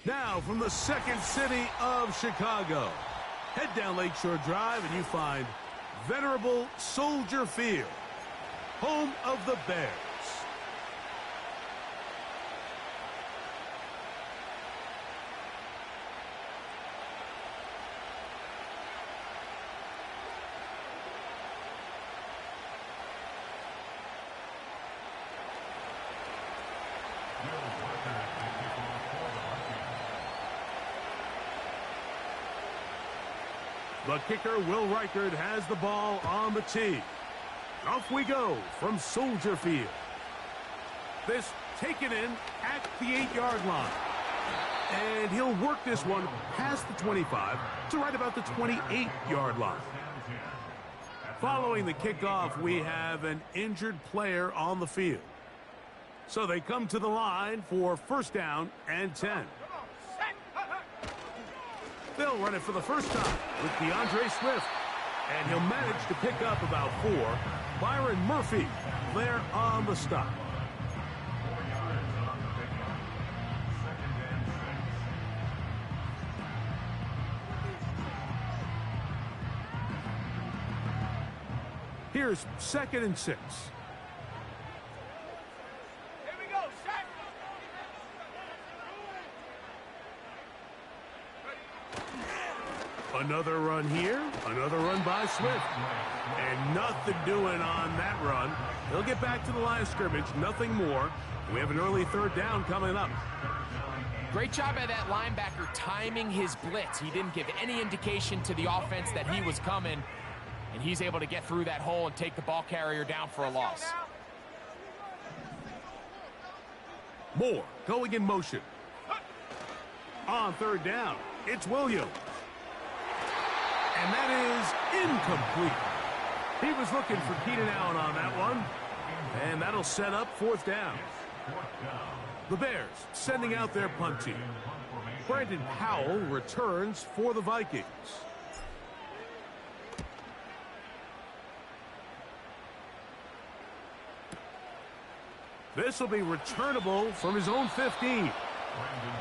Now from the second city of Chicago, head down Lakeshore Drive and you find venerable Soldier Field, home of the Bears. The kicker, Will Reichard, has the ball on the tee. Off we go from Soldier Field. This taken in at the 8-yard line. And he'll work this one past the 25 to right about the 28-yard line. Following the kickoff, we have an injured player on the field. So they come to the line for first down and 10. They'll run it for the first time with DeAndre Swift. And he'll manage to pick up about 4. Byron Murphy there on the stop. Here's 2nd and 6. Another run here, another run by Swift. And nothing doing on that run. He'll get back to the line of scrimmage, nothing more. We have an early 3rd down coming up. Great job by that linebacker timing his blitz. He didn't give any indication to the offense that he was coming, and he's able to get through that hole and take the ball carrier down for a loss. Moore going in motion. On 3rd down, it's Williams. And that is incomplete. He was looking for Keenan Allen on that one. And that'll set up 4th down. The Bears sending out their punt team. Brandon Powell returns for the Vikings. This will be returnable from his own 15.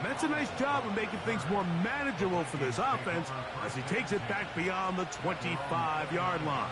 That's a nice job of making things more manageable for this offense as he takes it back beyond the 25-yard line.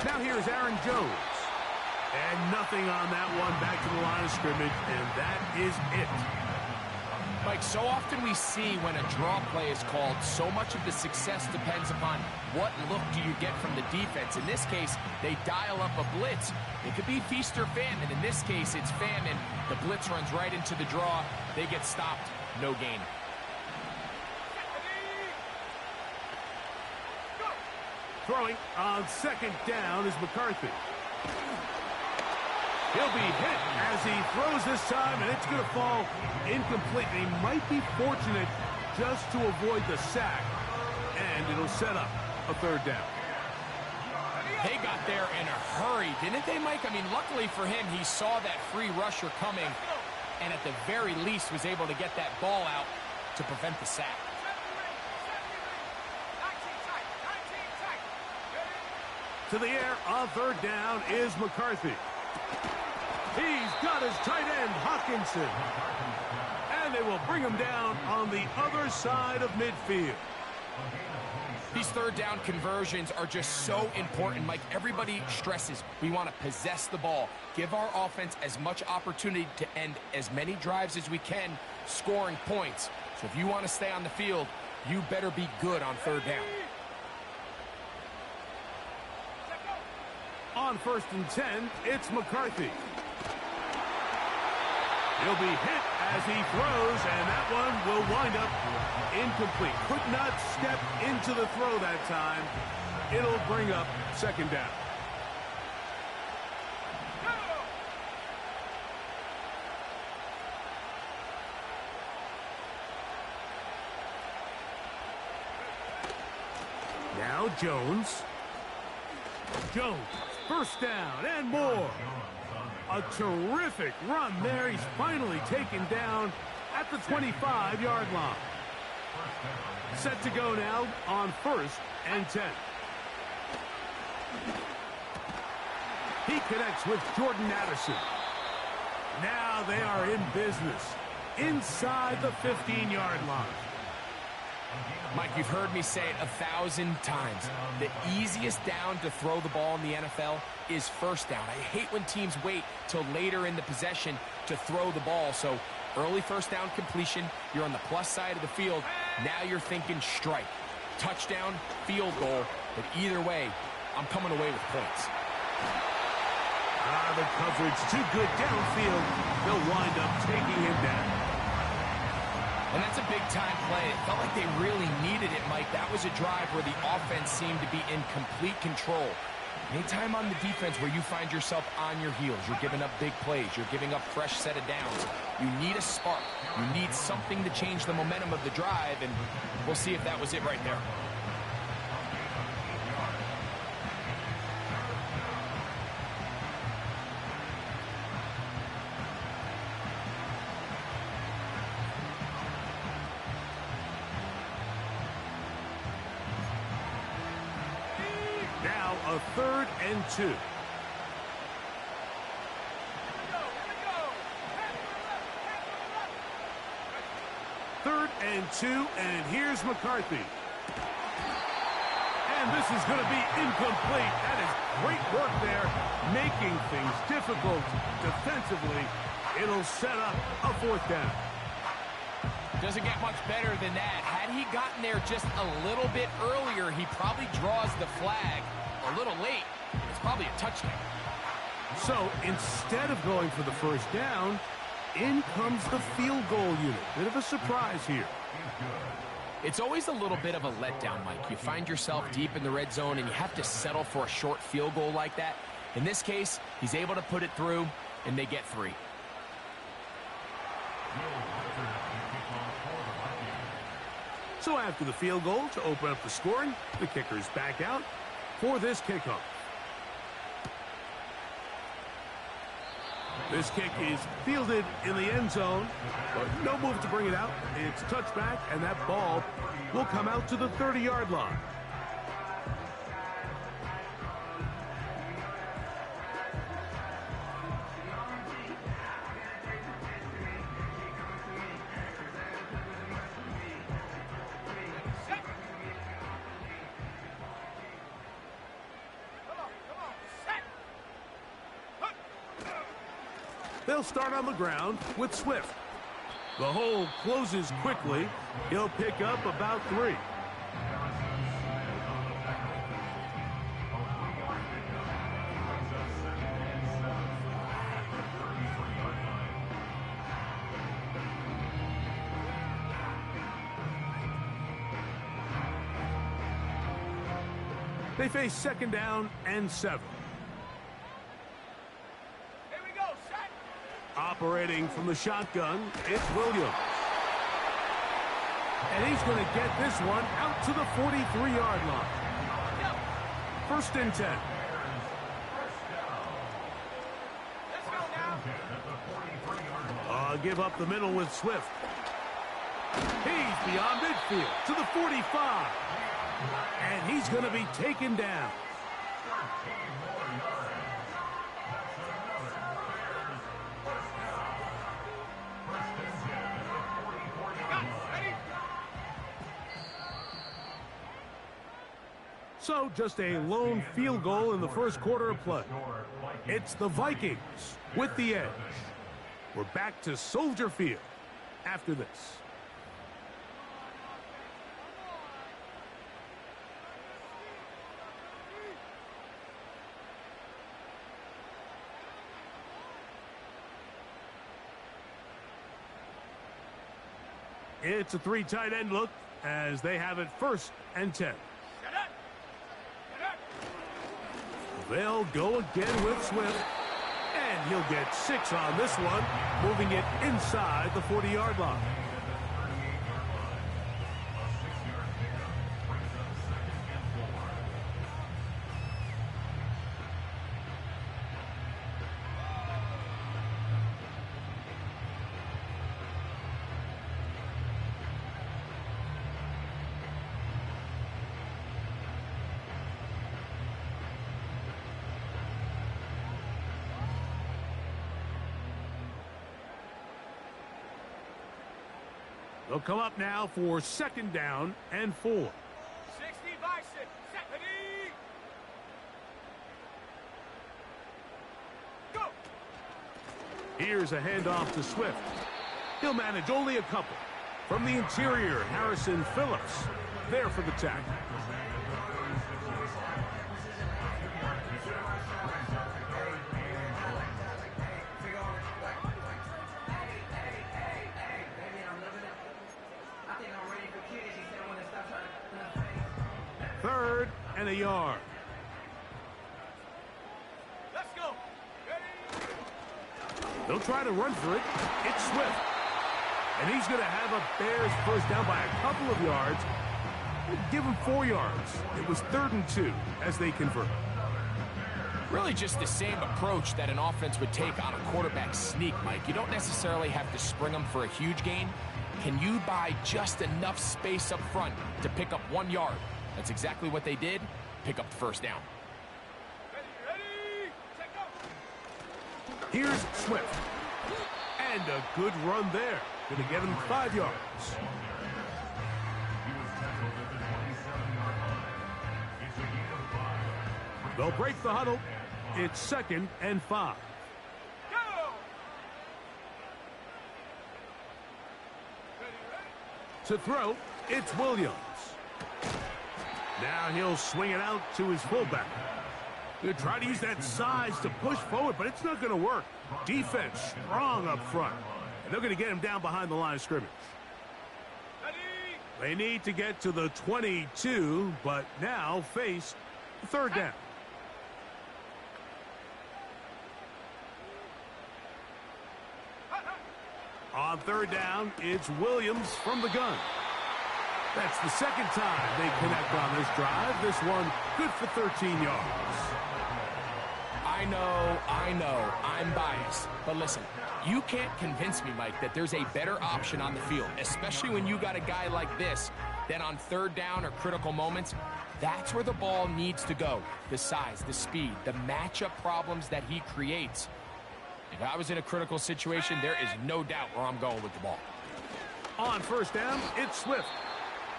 Now here's Aaron Jones. And nothing on that one, back to the line of scrimmage, and that is it. Mike, so often we see when a draw play is called, so much of the success depends upon what look do you get from the defense. In this case, they dial up a blitz. It could be feast or famine. In this case, it's famine. The blitz runs right into the draw. They get stopped. No gain. Throwing on 2nd down is McCarthy. He'll be hit as he throws this time, and it's going to fall incomplete. He might be fortunate just to avoid the sack, and it'll set up a 3rd down. They got there in a hurry, didn't they, Mike? I mean, luckily for him, he saw that free rusher coming, and at the very least was able to get that ball out to prevent the sack. To the air on 3rd down is McCarthy. He's got his tight end, Hawkinson. And they will bring him down on the other side of midfield. These 3rd down conversions are just so important, Mike. Everybody stresses we want to possess the ball, give our offense as much opportunity to end as many drives as we can, scoring points. So if you want to stay on the field, you better be good on 3rd down. On 1st and 10, it's McCarthy. He'll be hit as he throws, and that one will wind up incomplete. Could not step into the throw that time. It'll bring up 2nd down. Now Jones. Jones, first down and more. A terrific run there. He's finally taken down at the 25-yard line. Set to go now on 1st and 10. He connects with Jordan Addison. Now they are in business inside the 15-yard line. Mike, you've heard me say it 1,000 times. The easiest down to throw the ball in the NFL is first down. I hate when teams wait till later in the possession to throw the ball. So early first down completion, you're on the plus side of the field. Now you're thinking strike, touchdown, field goal. But either way, I'm coming away with points. The coverage too good downfield. They'll wind up taking him down. And that's a big-time play. It felt like they really needed it, Mike. That was a drive where the offense seemed to be in complete control. Anytime on the defense where you find yourself on your heels, you're giving up big plays, you're giving up fresh set of downs, you need a spark. You need something to change the momentum of the drive, and we'll see if that was it right there. Now a 3rd and 2. Third and 2, and here's McCarthy. And this is going to be incomplete. That is great work there, making things difficult defensively. It'll set up a 4th down. Doesn't get much better than that. Had he gotten there just a little bit earlier, he probably draws the flag a little late. It's probably a touchdown. So instead of going for the first down, in comes the field goal unit. Bit of a surprise here. It's always a little bit of a letdown, Mike. You find yourself deep in the red zone and you have to settle for a short field goal like that. In this case, he's able to put it through, and they get 3. So after the field goal to open up the scoring, the kicker's back out for this kickoff. This kick is fielded in the end zone, but no move to bring it out. It's touchback, and that ball will come out to the 30-yard line. They'll start on the ground with Swift. The hole closes quickly. He'll pick up about 3. They face 2nd down and 7. Operating from the shotgun, it's Williams. And he's going to get this one out to the 43-yard line. 1st and 10. Give up the middle with Swift. He's beyond midfield to the 45. And he's going to be taken down. So just a lone field goal in the first quarter of play. It's the Vikings with the edge. We're back to Soldier Field after this. It's a 3 tight end look as they have it 1st and 10. They'll go again with Swift, and he'll get 6 on this one, moving it inside the 40-yard line. They'll come up now for 2nd down and 4. 60 by 6. Second. Go. Here's a handoff to Swift. He'll manage only a couple. From the interior, Harrison Phillips there for the tackle. Third and a yard. Let's go. Ready? They'll try to run for it. It's Swift. And he's going to have a Bears first down by a couple of yards. We'll give him 4 yards. It was 3rd and 2 as they convert. Really just the same approach that an offense would take on a quarterback sneak, Mike. You don't necessarily have to spring them for a huge gain. Can you buy just enough space up front to pick up 1 yard? That's exactly what they did. Pick up the first down. Ready? Take off. Here's Swift. And a good run there. Going to get him 5 yards. They'll break the huddle. It's 2nd and 5. Go. Ready? To throw, it's Williams. Now he'll swing it out to his fullback. He'll try to use that size to push forward, but it's not going to work. Defense strong up front. And they're going to get him down behind the line of scrimmage. Ready? They need to get to the 22, but now face 3rd down. On 3rd down, it's Williams from the gun. That's the 2nd time they connect on this drive. This one good for 13 yards. I know, I'm biased. But listen, you can't convince me, Mike, that there's a better option on the field, especially when you got a guy like this, that on 3rd down or critical moments, that's where the ball needs to go. The size, the speed, the matchup problems that he creates. If I was in a critical situation, there is no doubt where I'm going with the ball. On 1st down, it's Swift.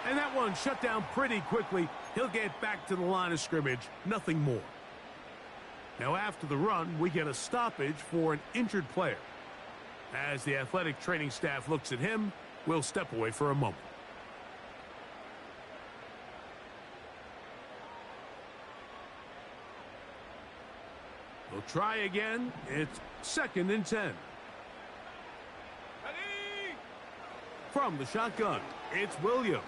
And that one shut down pretty quickly. He'll get back to the line of scrimmage, nothing more. Now after the run, we get a stoppage for an injured player. As the athletic training staff looks at him, we'll step away for a moment. We'll try again. It's 2nd and 10. Ready? From the shotgun, it's Williams.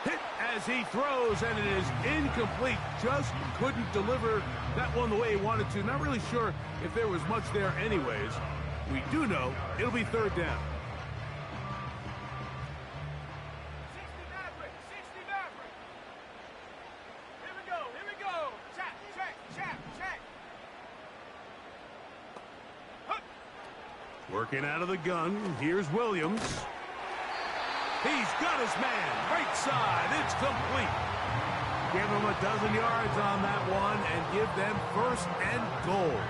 Hit as he throws, and it is incomplete. Just couldn't deliver that one the way he wanted to. Not really sure if there was much there anyways. We do know it'll be 3rd down. 60 Maverick. 60 Maverick. Here we go. Check. Working out of the gun, here's Williams. He's got his man. Right side. It's complete. Give him a dozen yards on that one and give them 1st and goal.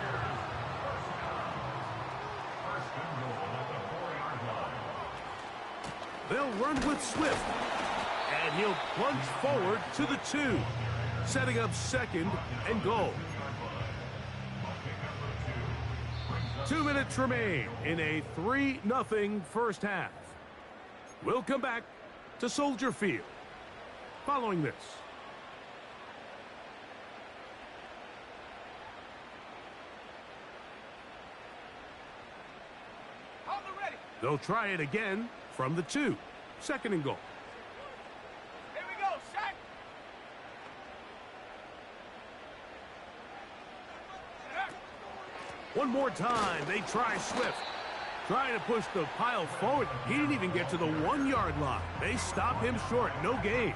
They'll run with Swift. And he'll plunge forward to the 2. Setting up 2nd and goal. 2 minutes remain in a 3-0 first half. We'll come back to Soldier Field following this. Hold it ready. They'll try it again from the 2. 2nd and goal. Here we go. Set. One more time, they try Swift. Trying to push the pile forward. He didn't even get to the 1-yard line. They stop him short. No gain.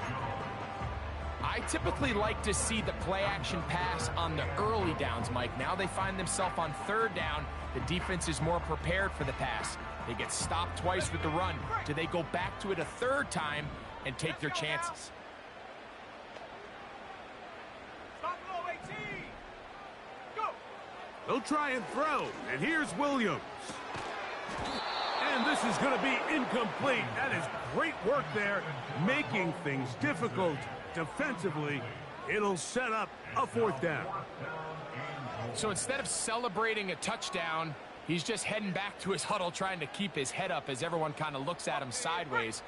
I typically like to see the play-action pass on the early downs, Mike. Now they find themselves on 3rd down. The defense is more prepared for the pass. They get stopped twice with the run. Do they go back to it a 3rd time and take their chances? Stop low, 18. Go. They'll try and throw. And here's Williams. And this is going to be incomplete. That is great work there, making things difficult defensively. It'll set up a 4th down. So instead of celebrating a touchdown, he's just heading back to his huddle trying to keep his head up as everyone kind of looks at him sideways.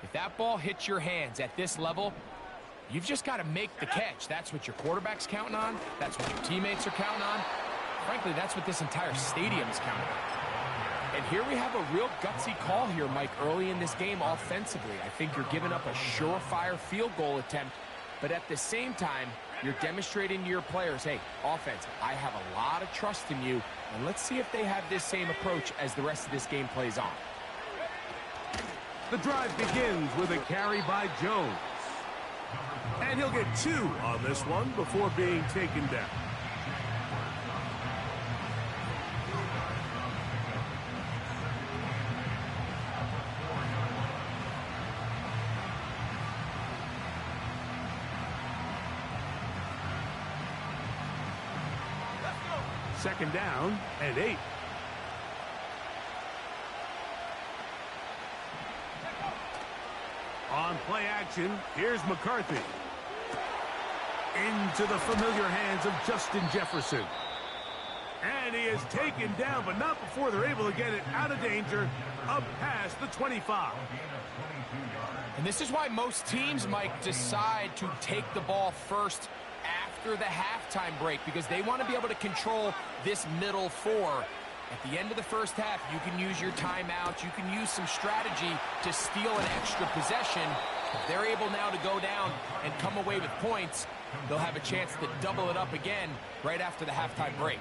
If that ball hits your hands at this level, you've just got to make the catch. That's what your quarterback's counting on. That's what your teammates are counting on. Frankly, that's what this entire stadium is counting on. And here we have a real gutsy call here, Mike, early in this game offensively. I think you're giving up a surefire field goal attempt, but at the same time, you're demonstrating to your players, hey, offense, I have a lot of trust in you, and let's see if they have this same approach as the rest of this game plays on. The drive begins with a carry by Jones. And he'll get 2 on this one before being taken down. Second down and 8. On play action, here's McCarthy. Into the familiar hands of Justin Jefferson. And he is taken down, but not before they're able to get it out of danger, up past the 25. And this is why most teams, Mike, decide to take the ball first after the halftime break, because they want to be able to control this middle 4. At the end of the first half, you can use your timeout. You can use some strategy to steal an extra possession. If they're able now to go down and come away with points, they'll have a chance to double it up again right after the halftime break.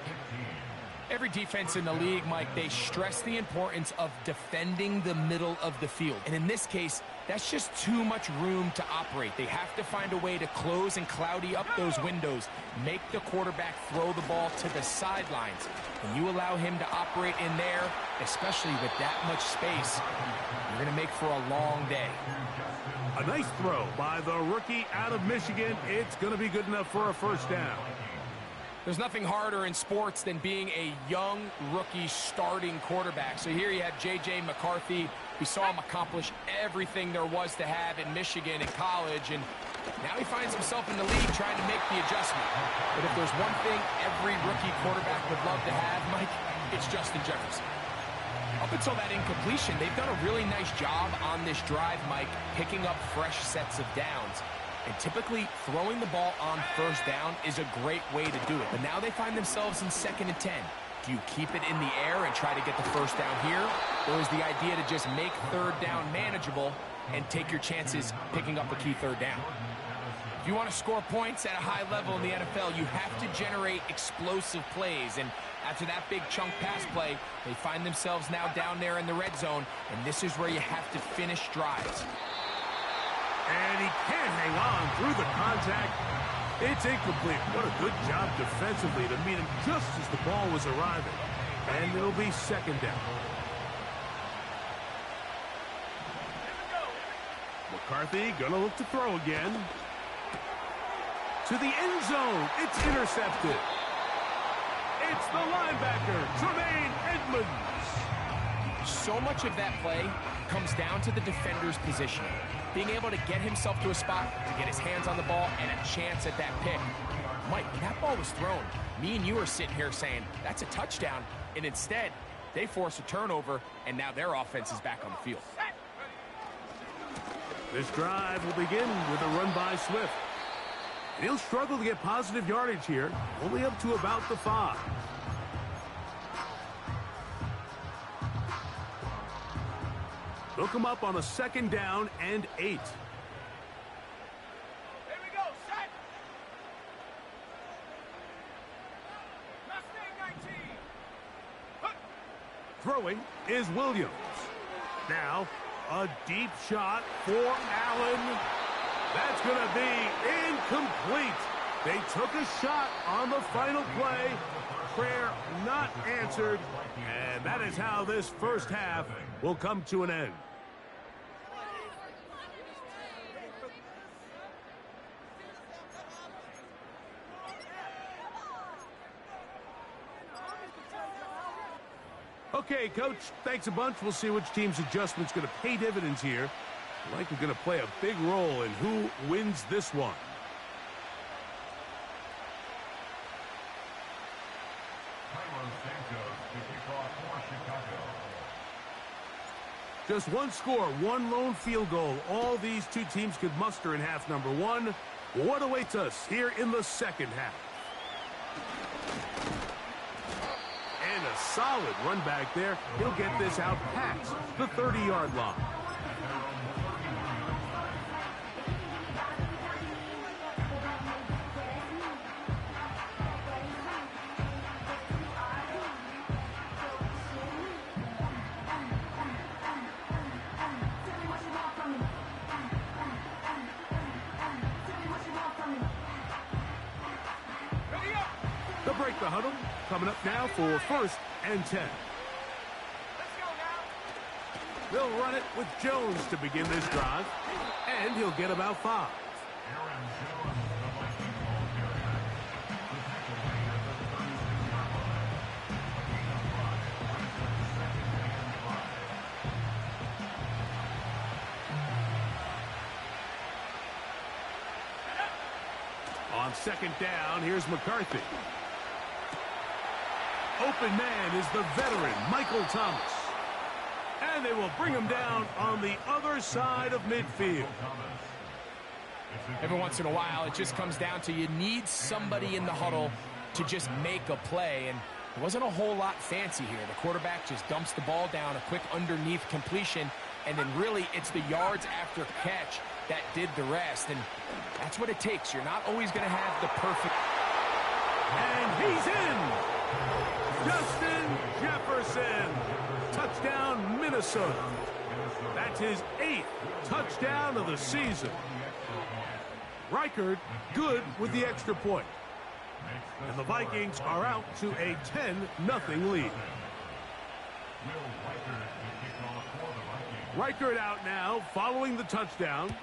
Every defense in the league, Mike, they stress the importance of defending the middle of the field. And in this case, that's just too much room to operate. They have to find a way to close and cloudy up those windows, make the quarterback throw the ball to the sidelines. When you allow him to operate in there, especially with that much space, you're going to make for a long day. A nice throw by the rookie out of Michigan. It's going to be good enough for a 1st down. There's nothing harder in sports than being a young rookie starting quarterback. So here you have J.J. McCarthy. We saw him accomplish everything there was to have in Michigan in college, and now he finds himself in the league trying to make the adjustment. But if there's one thing every rookie quarterback would love to have, Mike, it's Justin Jefferson. Up until that incompletion, they've done a really nice job on this drive, Mike, picking up fresh sets of downs. And typically, throwing the ball on 1st down is a great way to do it. But now they find themselves in 2nd and 10. Do you keep it in the air and try to get the 1st down here? Or is the idea to just make 3rd down manageable and take your chances picking up a key 3rd down? If you want to score points at a high level in the NFL, you have to generate explosive plays. And after that big chunk pass play, they find themselves now down there in the red zone. And this is where you have to finish drives. And he can't hang on through the contact. It's incomplete. What a good job defensively to meet him just as the ball was arriving. And it'll be 2nd down. McCarthy gonna look to throw again. To the end zone. It's intercepted. It's the linebacker, Tremaine Edmonds. So much of that play comes down to the defender's position. Being able to get himself to a spot, to get his hands on the ball, and a chance at that pick. Mike, when that ball was thrown, me and you are sitting here saying, that's a touchdown. And instead, they force a turnover, and now their offense is back on the field. This drive will begin with a run by Swift. And he'll struggle to get positive yardage here, only up to about the 5. They'll come up on a 2nd down and 8. Here we go, set. Mustang 19. Throwing is Williams. Now, a deep shot for Allen. That's going to be incomplete. They took a shot on the final play. Prayer not answered. And that is how this first half will come to an end. Okay, Coach, thanks a bunch. We'll see which team's adjustment's going to pay dividends here. Likely going to play a big role in who wins this one. Just one score, one lone field goal. All these two teams could muster in half number one. What awaits us here in the second half? And a solid run back there. He'll get this out past the 30-yard line. They'll break the huddle. Coming up now for 1st and 10. Let's go now. They'll run it with Jones to begin this drive. And he'll get about 5. On 2nd down, here's McCarthy. Open man is the veteran, Michael Thomas. And they will bring him down on the other side of midfield. Every once in a while, it just comes down to you need somebody in the huddle to just make a play. And there wasn't a whole lot fancy here. The quarterback just dumps the ball down, a quick underneath completion, and then really it's the yards after catch that did the rest. And that's what it takes. You're not always going to have the perfect... And he's in! Justin Jefferson. Touchdown, Minnesota. That's his 8th touchdown of the season. Reichard good with the extra point. And the Vikings are out to a 10-0 lead. Reichard out now following the touchdown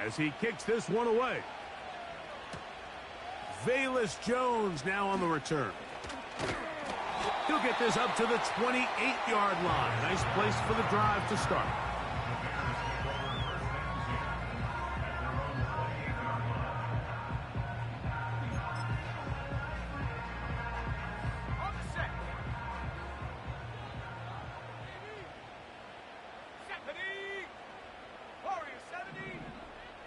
as he kicks this one away. Velus Jones now on the return. He'll get this up to the 28-yard line. Nice place for the drive to start. On the set. 70. Warrior 70.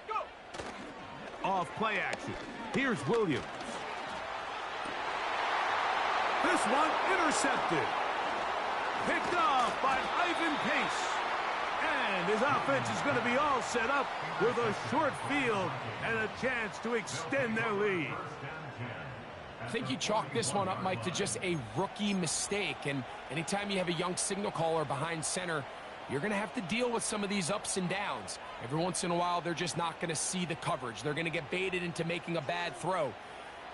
Go. Off play action. Here's Williams. This one intercepted. Picked off by Ivan Pace. And his offense is going to be all set up with a short field and a chance to extend their lead. I think you chalk this one up, Mike, to just a rookie mistake. And anytime you have a young signal caller behind center, you're going to have to deal with some of these ups and downs. Every once in a while, they're just not going to see the coverage. They're going to get baited into making a bad throw.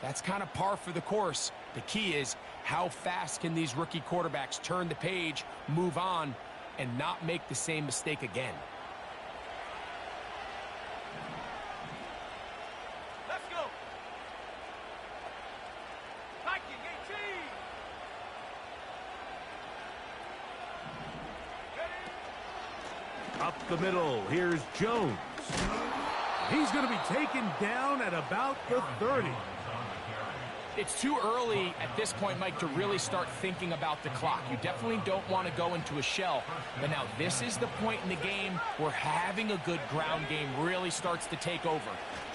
That's kind of par for the course. The key is how fast can these rookie quarterbacks turn the page, move on, and not make the same mistake again. Let's go. Viking 18. Ready. Up the middle, here's Jones. He's going to be taken down at about the 30. It's too early at this point, Mike, to really start thinking about the clock. You definitely don't want to go into a shell. But now this is the point in the game where having a good ground game really starts to take over.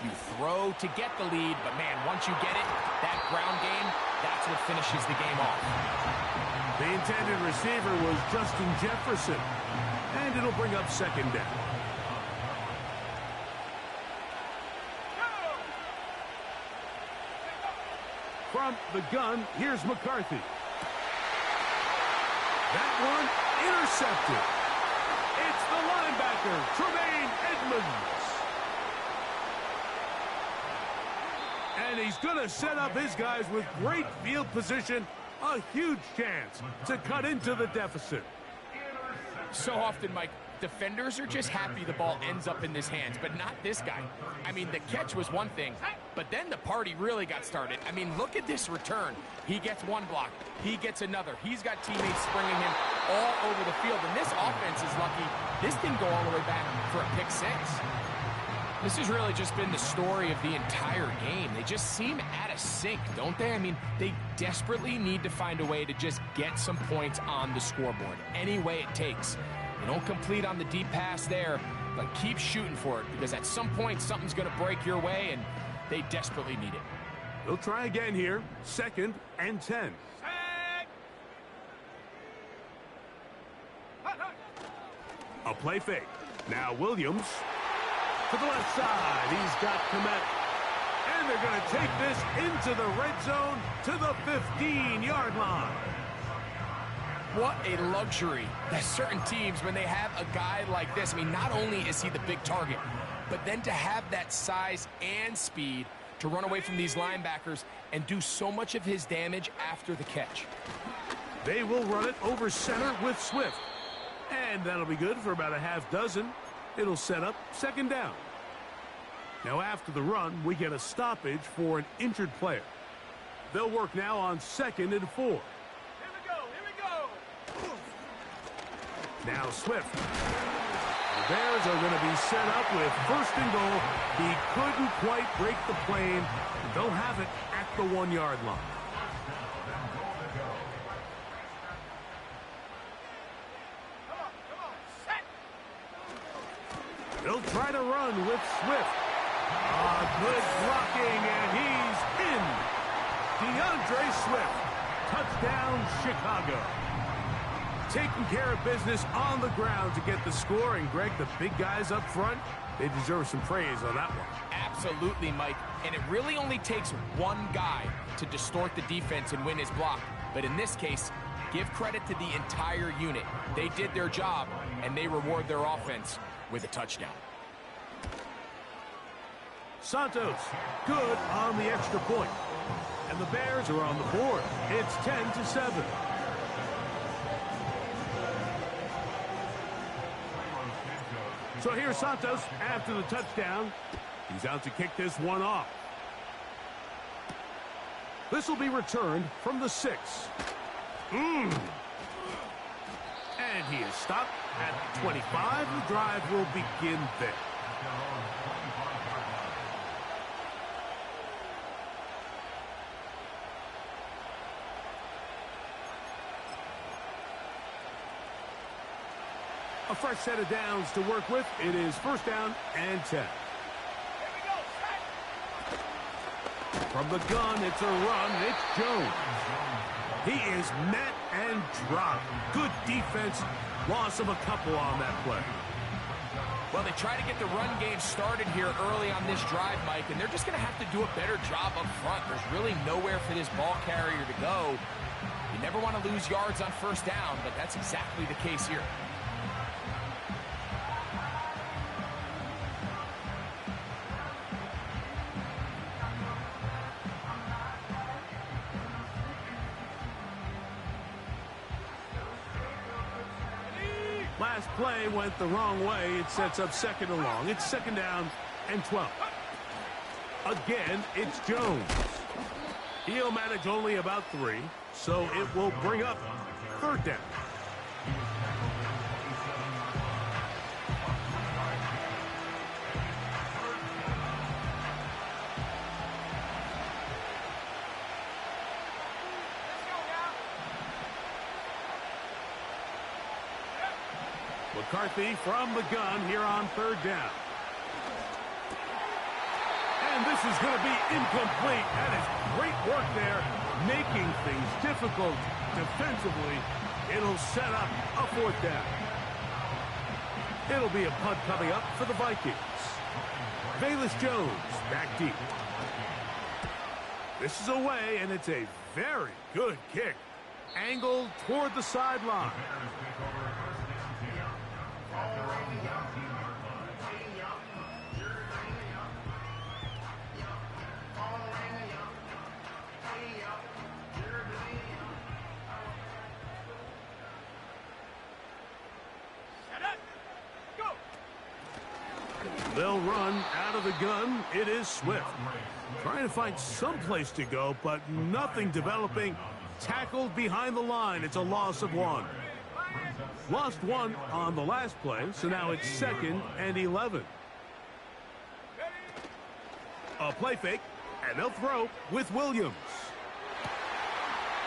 You throw to get the lead, but man, once you get it, that ground game, that's what finishes the game off. The intended receiver was Justin Jefferson. And it'll bring up 2nd down. From the gun, here's McCarthy. That one intercepted. It's the linebacker, Tremaine Edmonds. And he's going to set up his guys with great field position. A huge chance to cut into the deficit. So often, Mike, Defenders are just happy the ball ends up in his hands, but not this guy. I mean, the catch was one thing, but then the party really got started. I mean, look at this return. He gets one block. He gets another. He's got teammates springing him all over the field, and this offense is lucky this didn't go all the way back for a pick six. This has really just been the story of the entire game. They just seem out of sync, don't they? I mean, they desperately need to find a way to just get some points on the scoreboard, any way it takes. You don't complete on the deep pass there, but keep shooting for it, because at some point something's going to break your way, and they desperately need it. They'll try again here. 2nd and 10. Set. Hut, hut. A play fake. Now Williams to the left side. He's got Komet. And they're going to take this into the red zone to the 15-yard line. What a luxury that certain teams, when they have a guy like this, I mean, not only is he the big target, but then to have that size and speed to run away from these linebackers and do so much of his damage after the catch. They will run it over center with Swift. And that'll be good for about a half dozen. It'll set up 2nd down. Now after the run, we get a stoppage for an injured player. They'll work now on 2nd and 4. Here we go. Now Swift. The Bears are going to be set up with 1st and goal. He couldn't quite break the plane. They'll have it at the 1-yard line. Come on. Set. They'll try to run with Swift. Good blocking, and he's in. DeAndre Swift. Touchdown, Chicago. Taking care of business on the ground to get the score. And, Greg, the big guys up front, they deserve some praise on that one. Absolutely, Mike. And it really only takes one guy to distort the defense and win his block. But in this case, give credit to the entire unit. They did their job, and they reward their offense with a touchdown. Santos, good on the extra point. And the Bears are on the board. It's 10-7. So here's Santos after the touchdown. He's out to kick this one off. This will be returned from the 6. And he is stopped at the 25. The drive will begin there. A fresh set of downs to work with. It is 1st down and 10. Here we go. Set. From the gun, it's a run. It's Jones. He is met and dropped. Good defense. Loss of a couple on that play. Well, they try to get the run game started here early on this drive, Mike, and they're just going to have to do a better job up front. There's really nowhere for this ball carrier to go. You never want to lose yards on 1st down, but that's exactly the case here. Last play went the wrong way. It sets up 2nd and long. It's 2nd down and 12. Again, it's Jones. He'll manage only about 3, so it will bring up 3rd down. McCarthy from the gun here on 3rd down. And this is going to be incomplete. That is great work there, making things difficult defensively. It'll set up a 4th down. It'll be a punt coming up for the Vikings. Velus Jones back deep. This is away, and it's a very good kick. Angled toward the sideline. They'll run out of the gun. It is Swift. Trying to find some place to go, but nothing developing. Tackled behind the line. It's a loss of 1. Lost 1 on the last play, so now it's 2nd and 11. A play fake, and they'll throw with Williams.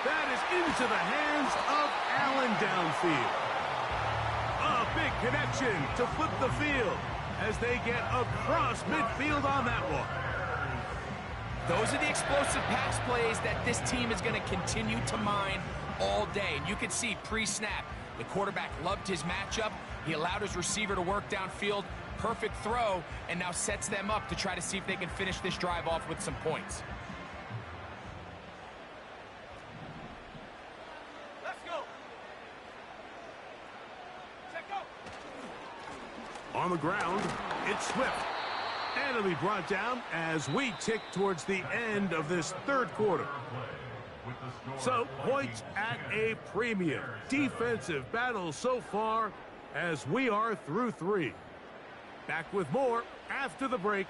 That is into the hands of Allen downfield. A big connection to flip the field as they get across midfield on that one. Those are the explosive pass plays that this team is going to continue to mine all day. And you can see pre-snap, the quarterback loved his matchup. He allowed his receiver to work downfield. Perfect throw, and now sets them up to try to see if they can finish this drive off with some points. Let's go. Check go. On the ground, it's Swift. And it'll be brought down as we tick towards the end of this third quarter. So, points at a premium. Defensive battle so far as we are through 3. Back with more after the break.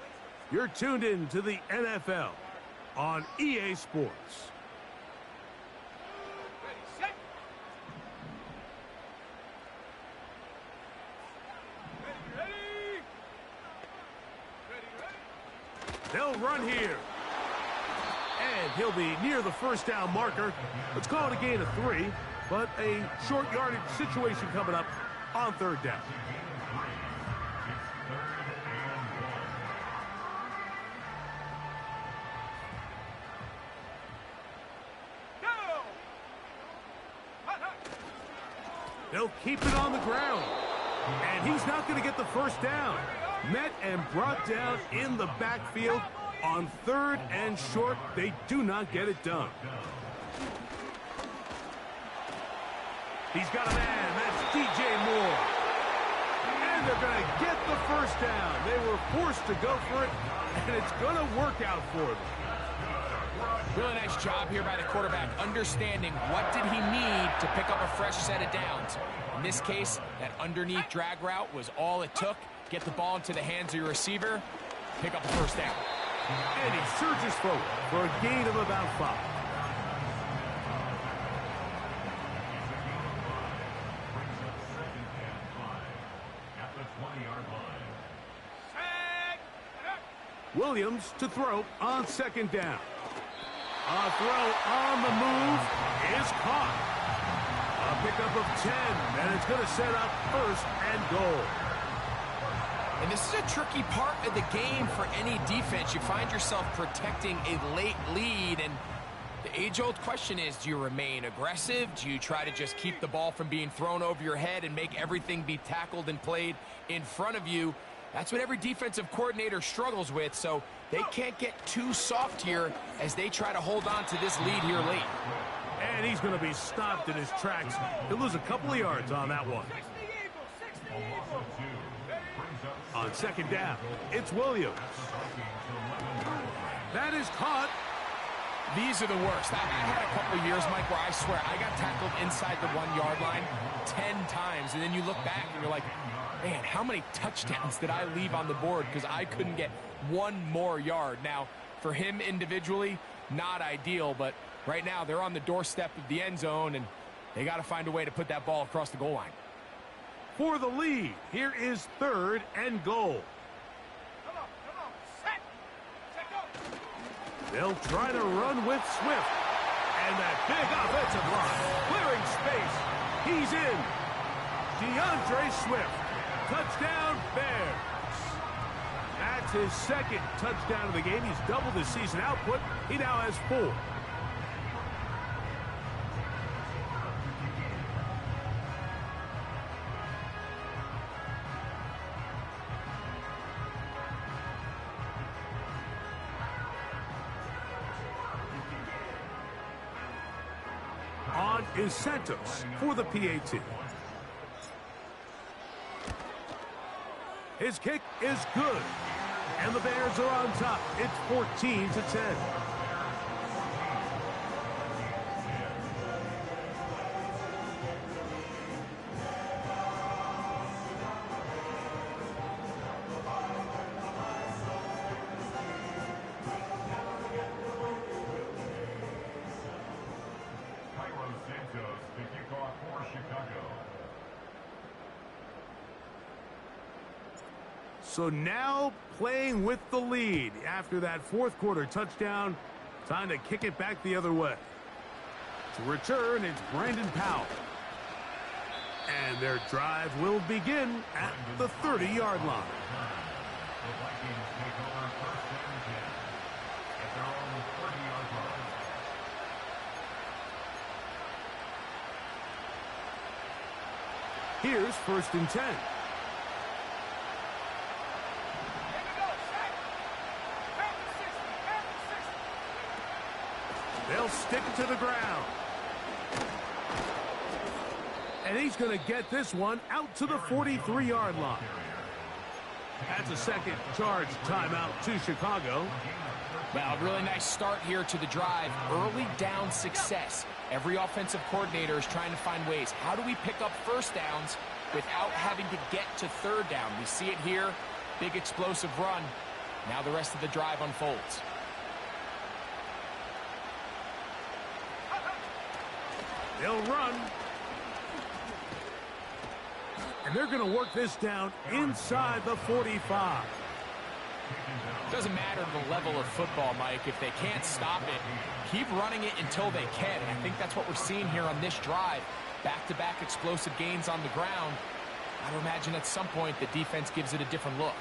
You're tuned in to the NFL on EA Sports. Ready, set. Ready, ready. They'll run here. And he'll be near the first down marker. Let's call it a gain of 3, but a short yardage situation coming up on 3rd down. Go. They'll keep it on the ground. And he's not going to get the first down. Met and brought down in the backfield on 3rd and short. They do not get it done. He's got a man. That's DJ Moore. And they're going to get the first down. They were forced to go for it, and it's going to work out for them. Really nice job here by the quarterback, understanding what did he need to pick up a fresh set of downs. In this case, that underneath drag route was all it took. Get the ball into the hands of your receiver, pick up a first down. And he surges forward for a gain of about 5. Williams to throw on 2nd down. A throw on the move is caught. A pickup of 10, and it's going to set up 1st and goal. And this is a tricky part of the game for any defense. You find yourself protecting a late lead, and the age-old question is, do you remain aggressive? Do you try to just keep the ball from being thrown over your head and make everything be tackled and played in front of you? That's what every defensive coordinator struggles with, so they can't get too soft here as they try to hold on to this lead here late. And he's going to be stopped in his tracks. He'll lose a couple of yards on that one. 60 Eagles. On 2nd down, it's Williams. That is caught. These are the worst. I had a couple of years, Mike, where I swear I got tackled inside the 1-yard line 10 times, and then you look back and you're like, man, how many touchdowns did I leave on the board because I couldn't get one more yard? Now, for him individually, not ideal, but right now they're on the doorstep of the end zone, and they got to find a way to put that ball across the goal line. For the lead, here is 3rd and goal. Come on, set. Check go. They'll try to run with Swift. And that big offensive line, clearing space. He's in. DeAndre Swift. Touchdown, Bears. That's his 2nd touchdown of the game. He's doubled his season output. He now has 4. On is Santos for the PAT. His kick is good. And the Bears are on top. It's 14-10. So now playing with the lead after that fourth quarter touchdown. Time to kick it back the other way. To return, it's Brandon Powell. And their drive will begin at the 30-yard line. Here's 1st and 10. They'll stick to the ground. And he's going to get this one out to the 43-yard line. That's a second charge timeout to Chicago. Well, a really nice start here to the drive. Early down success. Every offensive coordinator is trying to find ways. How do we pick up first downs without having to get to third down? We see it here. Big explosive run. Now the rest of the drive unfolds. They'll run. And they're going to work this down inside the 45. Doesn't matter the level of football, Mike. If they can't stop it, keep running it until they can. And I think that's what we're seeing here on this drive. Back-to-back explosive gains on the ground. I would imagine at some point the defense gives it a different look.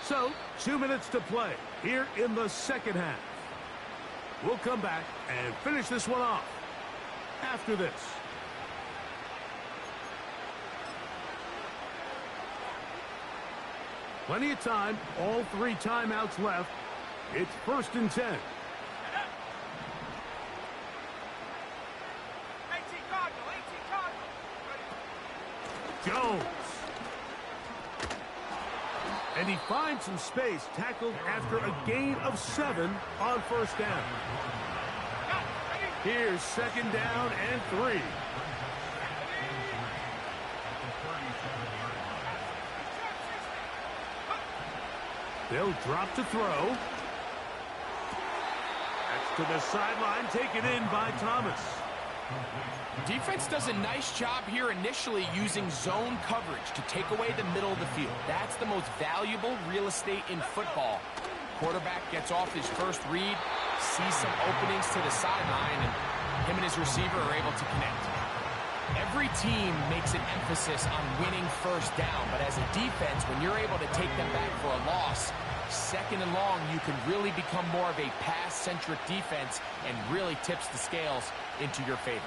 So, 2 minutes to play here in the second half. We'll come back and finish this one off after this. Plenty of time, all 3 timeouts left. It's 1st and 10. Jones. And he finds some space, tackled after a gain of 7 on 1st down. Here's 2nd down and 3. They'll drop to throw. That's to the sideline, taken in by Thomas. Defense does a nice job here initially using zone coverage to take away the middle of the field. That's the most valuable real estate in football. Quarterback gets off his first read, sees some openings to the sideline, and him and his receiver are able to connect. Every team makes an emphasis on winning first down, but as a defense, when you're able to take them back for a loss, 2nd and long, you can really become more of a pass-centric defense and really tips the scales into your favor.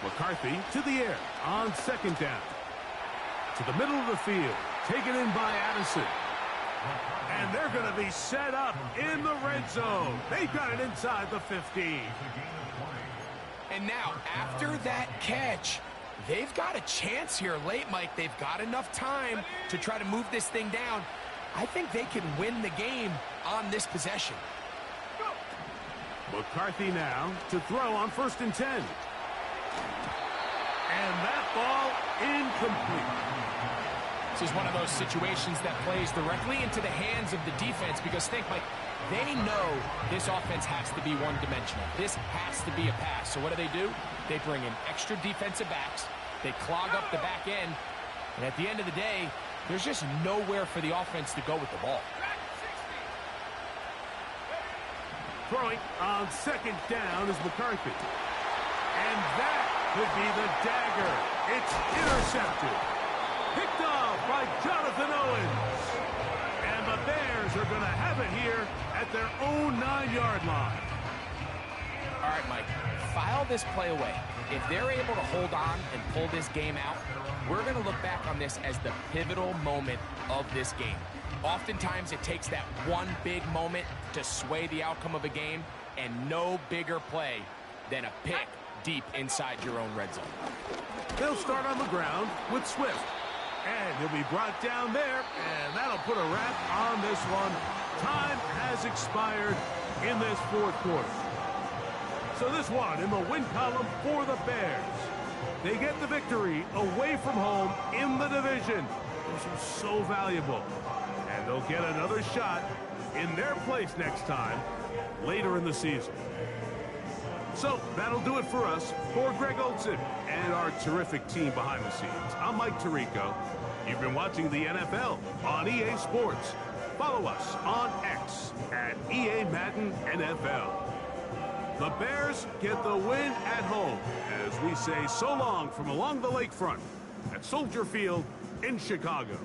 McCarthy to the air on 2nd down. To the middle of the field, taken in by Addison. And they're going to be set up in the red zone. They've got it inside the 15. And now, after that catch, they've got a chance here late, Mike. They've got enough time to try to move this thing down. I think they can win the game on this possession. McCarthy now to throw on 1st and 10. And that ball incomplete. This is one of those situations that plays directly into the hands of the defense because think, Mike, they know this offense has to be one-dimensional. This has to be a pass. So what do? They bring in extra defensive backs. They clog up the back end. And at the end of the day, there's just nowhere for the offense to go with the ball. Throwing on 2nd down is McCarthy. And that could be the dagger. It's intercepted. Picked off by Jonathan Owens. And the Bears are going to have it here at their own 9-yard line. All right, Mike, file this play away. If they're able to hold on and pull this game out, we're going to look back on this as the pivotal moment of this game. Oftentimes, it takes that one big moment to sway the outcome of a game, and no bigger play than a pick deep inside your own red zone. They'll start on the ground with Swift. And he'll be brought down there, and that'll put a wrap on this one. Time has expired in this fourth quarter. So this one in the win column for the Bears. They get the victory away from home in the division, which is so valuable. And they'll get another shot in their place next time, later in the season. So that'll do it for us. For Greg Olson and our terrific team behind the scenes, I'm Mike Tirico. You've been watching the NFL on EA Sports. Follow us on X at EA Madden NFL. The Bears get the win at home as we say so long from along the lakefront at Soldier Field in Chicago.